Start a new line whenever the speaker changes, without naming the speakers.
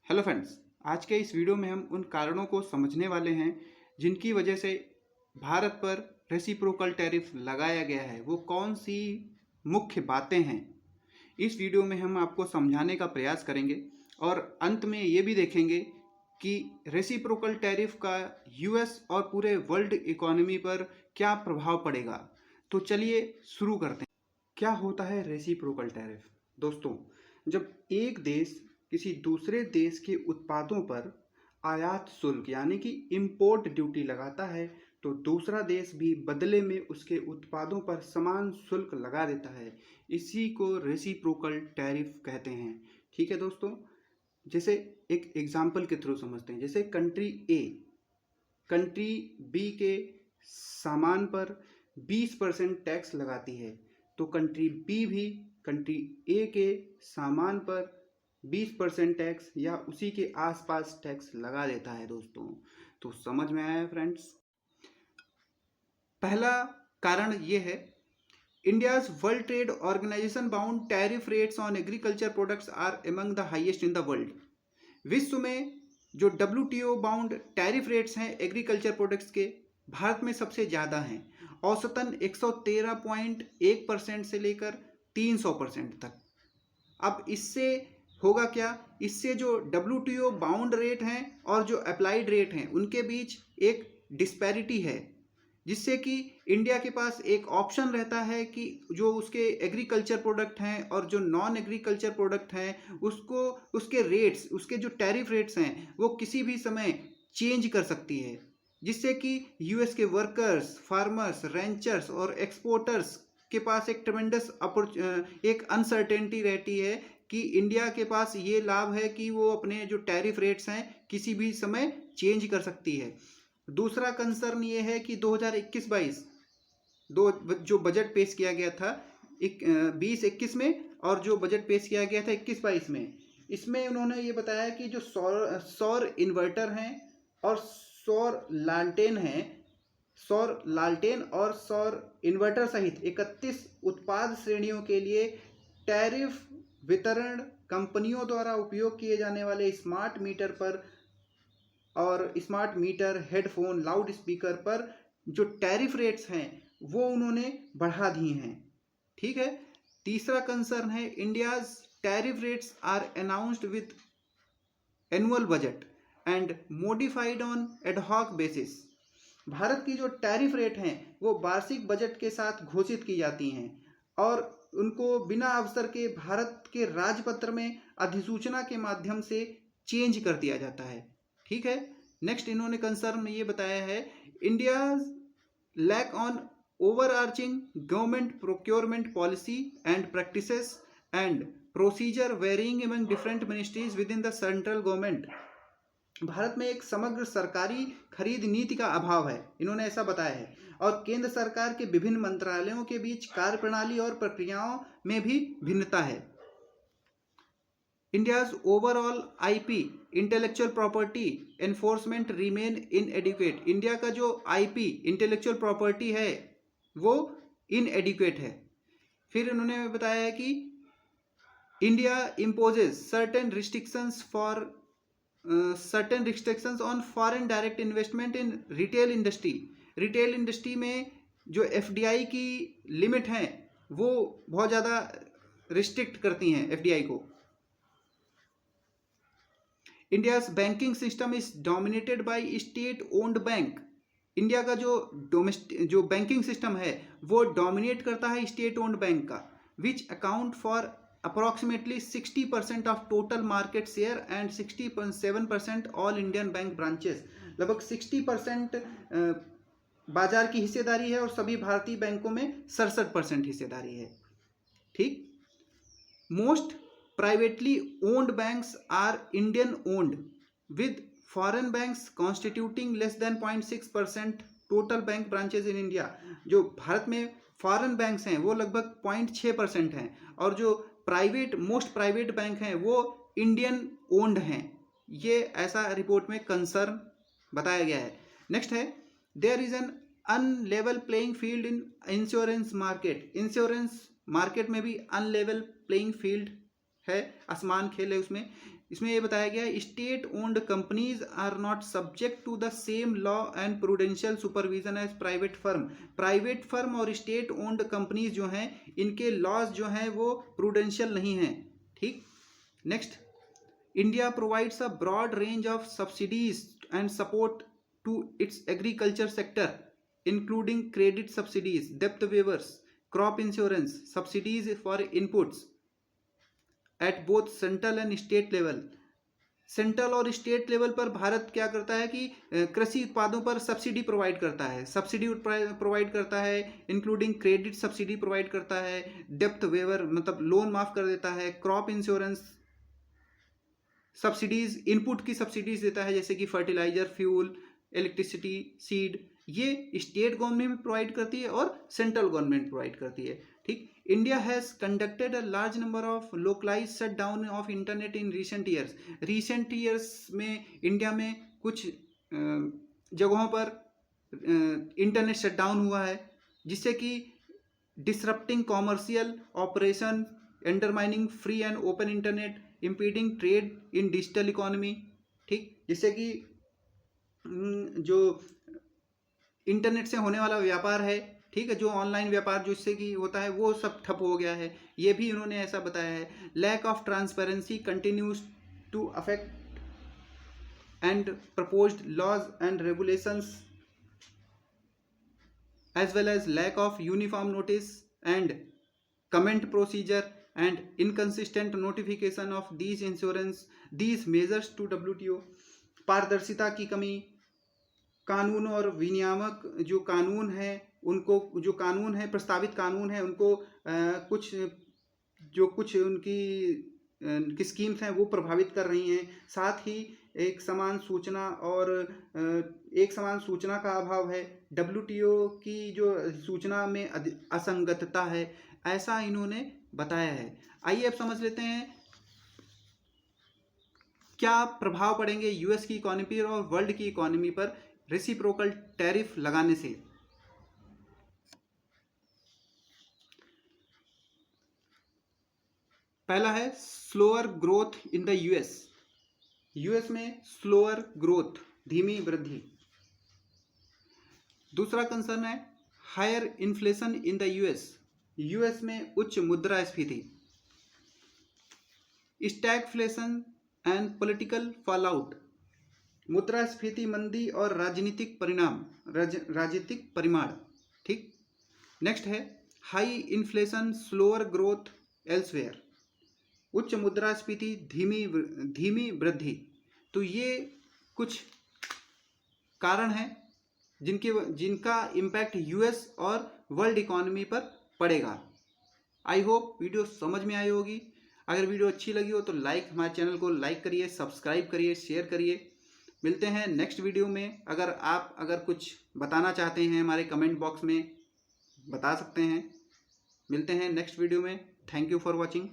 Hello friends, आज के इस वीडियो में हम उन कारणों को समझने वाले हैं जिनकी वजह से भारत पर रेसिप्रोकल टैरिफ लगाया गया है। वो कौन सी मुख्य बातें हैं, इस वीडियो में हम आपको समझाने का प्रयास करेंगे और अंत में ये भी देखेंगे कि रेसिप्रोकल टैरिफ का यूएस और पूरे वर्ल्ड इकोनॉमी पर क्या प्रभाव पड़ेगा। तो चलिए शुरू करते हैं। क्या होता है रेसिप्रोकल टैरिफ? दोस्तों, जब एक देश किसी दूसरे देश के उत्पादों पर आयात शुल्क यानी कि इंपोर्ट ड्यूटी लगाता है तो दूसरा देश भी बदले में उसके उत्पादों पर समान शुल्क लगा देता है। इसी को रेसिप्रोकल टैरिफ कहते हैं। ठीक है दोस्तों, जैसे एक एग्जाम्पल के थ्रू समझते हैं। जैसे कंट्री ए कंट्री बी के सामान पर 20% टैक्स लगाती है, तो कंट्री बी भी कंट्री ए के सामान पर 20% टैक्स या उसी के आसपास टैक्स लगा देता है। दोस्तों, तो समझ में आया फ्रेंड्स? पहला कारण ये है, India's World Trade Organization bound tariff rates on agriculture products are among the highest in the world. विश्व में जो WTO बाउंड टैरिफ रेट्स हैं एग्रीकल्चर प्रोडक्ट्स के, भारत में सबसे ज़्यादा हैं। औसतन 113.1% से लेकर 300% तक। अब इससे होगा क्या? इससे जो WTO बाउंड रेट हैं और जो अप्लाइड रेट हैं उनके बीच एक डिस्पैरिटी है, जिससे कि इंडिया के पास एक ऑप्शन रहता है कि जो उसके एग्रीकल्चर प्रोडक्ट हैं और जो नॉन एग्रीकल्चर प्रोडक्ट हैं उसको उसके रेट्स, उसके जो टैरिफ रेट्स हैं वो किसी भी समय चेंज कर सकती है, जिससे कि यूएस के वर्कर्स, फार्मर्स, रेंचर्स और एक्सपोर्टर्स के पास एक ट्रेमेंडस एक अनसर्टेनिटी रहती है कि इंडिया के पास ये लाभ है कि वो अपने जो टैरिफ रेट्स हैं किसी भी समय चेंज कर सकती है। दूसरा कंसर्न ये है कि 2021-22 जो बजट पेश किया गया था 20-21 में और जो बजट पेश किया गया था 21-22 में, इसमें उन्होंने ये बताया कि जो सौर इन्वर्टर हैं और सौर लालटेन और सौर इन्वर्टर सहित 31 उत्पाद श्रेणियों के लिए टैरिफ वितरण कंपनियों द्वारा उपयोग किए जाने वाले स्मार्ट मीटर पर और smart meter, headphone, loud speaker पर जो टैरिफ रेट्स हैं वो उन्होंने बढ़ा दिए हैं। ठीक है। तीसरा कंसर्न है, India's tariff rates are announced with annual budget and modified on ad hoc basis. Bharat की जो टैरिफ रेट हैं वो वार्षिक बजट के साथ घोषित की जाती हैं और उनको बिना अवसर के भारत के राजपत्र में अधिसूचना के माध्यम से चेंज कर दिया जाता है। ठीक है। नेक्स्ट इन्होंने कंसर्न में ये बताया है, India lack on overarching government procurement policy and practices and procedure varying among different ministries within the central government. Bharat में एक समग्र सरकारी खरीद नीति का अभाव है, इन्होंने ऐसा बताया है, और केंद्र सरकार के विभिन्न मंत्रालयों के बीच कार्यप्रणाली और प्रक्रियाओं में भी भिन्नता है। India's overall IP intellectual property enforcement remain इनएडिक्वेट। India का जो IP इंटेलेक्चुअल प्रॉपर्टी है वो इनएडिक्वेट है। फिर उन्होंने बताया है कि India imposes certain restrictions on foreign direct investment in retail industry. Retail industry में जो FDI की लिमिट है वो बहुत ज़्यादा रिस्ट्रिक्ट करती हैं FDI को। India's banking system is dominated by state owned bank. India का जो बैंकिंग सिस्टम है वो डोमिनेट करता है स्टेट ओन्ड बैंक का, which account for approximately 60% of total market share and 67% all Indian bank branches. लगभग 60% बाजार की हिस्सेदारी है और सभी भारतीय बैंकों में 67% हिस्सेदारी है। ठीक। Most privately owned banks are Indian owned, with foreign banks constituting less than 0.6% total bank branches in India। जो भारत में फॉरेन बैंक्स हैं वो लगभग 0.6% हैं और जो मोस्ट प्राइवेट बैंक हैं वो इंडियन ओन्ड हैं। ये ऐसा रिपोर्ट में कंसर्न बताया गया है। नेक्स्ट है, there is an unlevel playing field in insurance market. Insurance market में भी अनलेवल प्लेइंग फील्ड है, असमान खेल है उसमें। इसमें ये बताया गया है state owned companies are not subject to the same law and prudential supervision as private firm. Private firm और स्टेट ओन्ड कंपनीज जो हैं इनके लॉज जो हैं वो प्रूडेंशियल नहीं हैं। ठीक, next, India provides a broad range of subsidies and support to its agriculture sector including credit subsidies, डेप्थ waivers, crop insurance, subsidies for inputs at both central and state level. Central और state level पर भारत क्या करता है कि कृषि उत्पादों पर सब्सिडी प्रोवाइड करता है, सब्सिडी प्रोवाइड करता है, इंक्लूडिंग क्रेडिट सब्सिडी प्रोवाइड करता है, डेप्थ वेवर मतलब लोन माफ कर देता है, क्रॉप इंश्योरेंस सब्सिडीज, इनपुट की सब्सिडीज देता है जैसे कि फर्टिलाइजर, फ्यूल, इलेक्ट्रिसिटी, सीड, ये स्टेट गवर्नमेंट प्रोवाइड करती है और सेंट्रल गवर्नमेंट प्रोवाइड करती है। ठीक, India has conducted a large number of localise shut down of internet in recent years. Recent years में इंडिया में कुछ जगहों पर इंटरनेट शट डाउन हुआ है जिससे कि disrupting commercial operation, undermining free and open internet, impeding trade in digital economy. ठीक, जिससे कि जो इंटरनेट से होने वाला व्यापार है, ठीक है, जो ऑनलाइन व्यापार जो इससे कि होता है वो सब ठप हो गया है, ये भी इन्होंने ऐसा बताया है। Lack of transparency continues to affect and proposed laws and regulations as well as lack of uniform notice and comment procedure and inconsistent notification of these measures to WTO। पारदर्शिता की कमी, कानून और विनियामक जो कानून है उनको, जो कानून है प्रस्तावित कानून है उनको कुछ उनकी स्कीम्स हैं वो प्रभावित कर रही हैं। साथ ही एक समान सूचना का अभाव है, WTO की जो सूचना में असंगतता है, ऐसा इन्होंने बताया है। आइए अब समझ लेते हैं क्या प्रभाव पड़ेंगे यूएस की इकोनॉमी और वर्ल्ड की इकोनॉमी पर रेसिप्रोकल टैरिफ लगाने से। पहला है slower growth in the US में स्लोअर ग्रोथ, धीमी वृद्धि। दूसरा कंसर्न है higher inflation in the US में उच्च मुद्रास्फीति, स्टैगफ्लेशन एंड पॉलिटिकल फॉलआउट, मुद्रास्फीति, मंदी और राजनीतिक परिमाण। ठीक, नेक्स्ट है high inflation, slower growth elsewhere, उच्च मुद्रास्फीति, धीमी वृद्धि। तो ये कुछ कारण हैं जिनका इम्पैक्ट यूएस और वर्ल्ड इकोनॉमी पर पड़ेगा। आई होप वीडियो समझ में आई होगी। अगर वीडियो अच्छी लगी हो तो हमारे चैनल को लाइक करिए, सब्सक्राइब करिए, शेयर करिए। मिलते हैं नेक्स्ट वीडियो में। अगर कुछ बताना चाहते हैं हमारे कमेंट बॉक्स में बता सकते हैं। मिलते हैं नेक्स्ट वीडियो में। Thank you for watching.